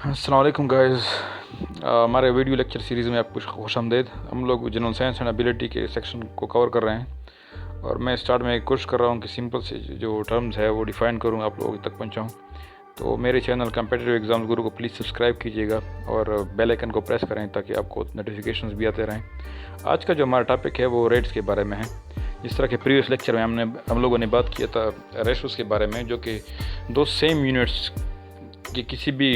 अस्सलाम वालेकुम गाइस। हमारे वीडियो लेक्चर सीरीज़ में आपको खुशामदीद। हम लोग जनरल साइंस एंड एबिलिटी के सेक्शन को कवर कर रहे हैं और मैं स्टार्ट में कोशिश कर रहा हूँ कि सिंपल से जो टर्म्स है वो डिफ़ाइन करूँ, आप लोगों तक पहुँचाऊँ। तो मेरे चैनल कॉम्पिटिटिव एग्ज़ाम्स गुरु को प्लीज़ सब्सक्राइब कीजिएगा और बेल आइकन को प्रेस करें ताकि आपको नोटिफिकेशंस भी आते रहें। आज का जो हमारा टॉपिक है वो रेट्स के बारे में है। जिस तरह के प्रीवियस लेक्चर में हम लोगों ने बात किया था रेशोज़ के बारे में, जो कि दो सेम यूनिट्स कि किसी भी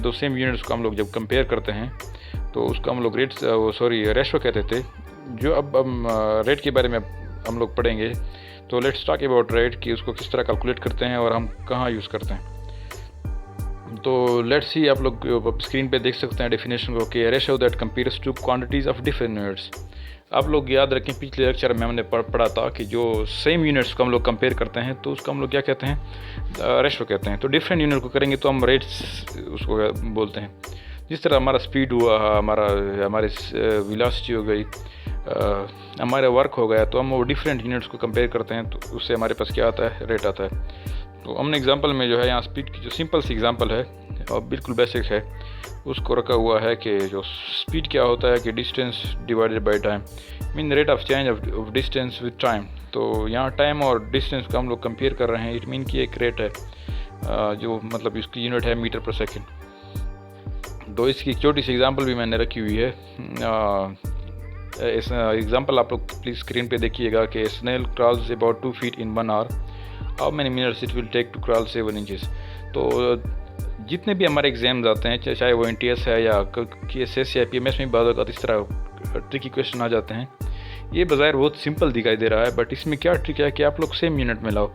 दो सेम यूनिट्स को हम लोग जब कंपेयर करते हैं तो उसको हम लोग रेशो कहते थे। जो अब हम रेट के बारे में हम लोग पढ़ेंगे, तो लेट्स टॉक अबाउट रेट कि उसको किस तरह कैलकुलेट करते हैं और हम कहाँ यूज़ करते हैं। तो लेट्स सी, आप लोग स्क्रीन पे देख सकते हैं डेफिनेशन को कि ratio that compares two quantities of different units. आप लोग याद रखें, पिछले लेक्चर में हमने पढ़ा था कि जो सेम यूनिट्स को हम लोग कंपेयर करते हैं तो उसको हम लोग क्या कहते हैं, रेशो कहते हैं। तो डिफरेंट यूनिट को करेंगे तो हम रेट्स उसको बोलते हैं। जिस तरह हमारा स्पीड हुआ, हमारे वेलोसिटी हो गई, हमारा वर्क हो गया, तो हम वो डिफरेंट यूनिट्स को कंपेयर करते हैं तो उससे हमारे पास क्या आता है, रेट आता है। तो हमने एग्जांपल में जो है यहाँ स्पीड की जो सिंपल सी एग्जांपल है और बिल्कुल बेसिक है, उसको रखा हुआ है कि जो स्पीड क्या होता है कि distance divided by time, mean rate of change of distance with time. तो यहाँ टाइम और डिस्टेंस का हम लोग कंपेयर कर रहे हैं, इट मीन कि एक रेट है जो मतलब इसकी यूनिट है मीटर पर सेकेंड। तो इसकी एक छोटी सी एग्जांपल भी मैंने रखी हुई है। इस एग्जांपल आप लोग प्लीज़ स्क्रीन पे देखिएगा कि snail crawls about 2 feet in 1 hour, how many minutes it will take to crawl 7 inches। तो जितने भी हमारे एग्जाम्स आते हैं, चाहे वो NTS है या KSS या PMS में बाद इस तरह ट्रिकी क्वेश्चन आ जाते हैं। ये बज़ाहिर बहुत सिंपल दिखाई दे रहा है, बट इसमें क्या ट्रिक है कि आप लोग सेम यूनिट में लाओ।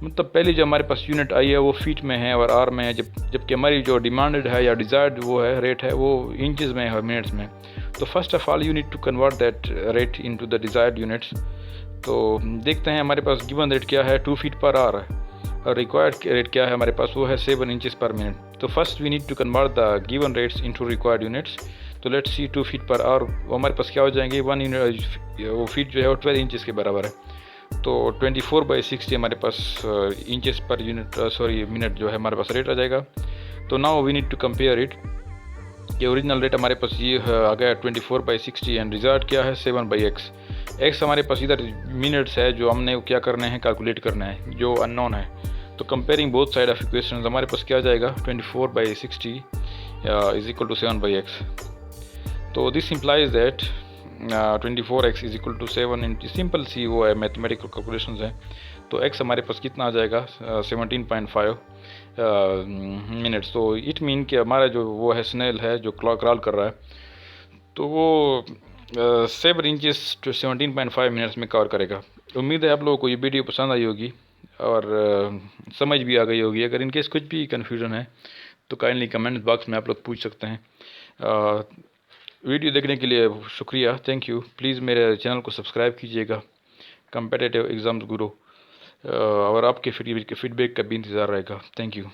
मतलब पहले जो हमारे पास यूनिट आई है वो फीट में है और आर में है, जबकि हमारी जो डिमांडेड है या डिज़ायर्ड वो है रेट है वो इंचज़ में है और मिनट्स में। तो first of all you need to convert that rate into the desired units. तो देखते हैं हमारे पास गिवन रेट क्या है, 2 feet पर आवर है, और रिक्वायर्ड रेट क्या है हमारे पास, वो है 7 inches पर मिनट। तो first we need to convert the given rates into required units. तो let's see 2 feet per hour वो हमारे पास क्या हो जाएंगे, 1 यूनिट वो फीट जो है वो 12 inches के बराबर है। तो 24/60 हमारे पास इंचेस पर यूनिट मिनट जो है हमारे पास रेट आ जाएगा। तो now we need to compare it कि ओरिजिनल रेट हमारे पास ये आ गया 24/60 एंड रिजल्ट क्या है 7/x। एक्स हमारे पास इधर मिनट्स है जो हमने क्या करने हैं, कैलकुलेट करना है, जो अननोन है। तो comparing both side of equation हमारे पास क्या आ जाएगा, 24/60 इज इक्वल टू 7/x। तो this implies that 24x is equal to 7 into, simple सी वो है, मैथमेटिकल कैलकुलेशन है। तो x हमारे पास कितना आ जाएगा, 17.5 मिनट्स। तो इट मीन कि हमारा जो वो है स्नेल है जो क्रॉल कर रहा है, तो वो 7 inches to 17.5 मिनट्स में कवर करेगा। उम्मीद है आप लोगों को ये वीडियो पसंद आई होगी और समझ भी आ गई होगी। अगर इनकेस कुछ भी कन्फ्यूजन है तो काइंडली कमेंट बॉक्स में आप लोग पूछ सकते हैं। वीडियो देखने के लिए शुक्रिया, थैंक यू। प्लीज़ मेरे चैनल को सब्सक्राइब कीजिएगा, कॉम्पिटिटिव एग्ज़ाम्स गुरु, और आपके फीडबैक का भी इंतज़ार रहेगा। Thank you.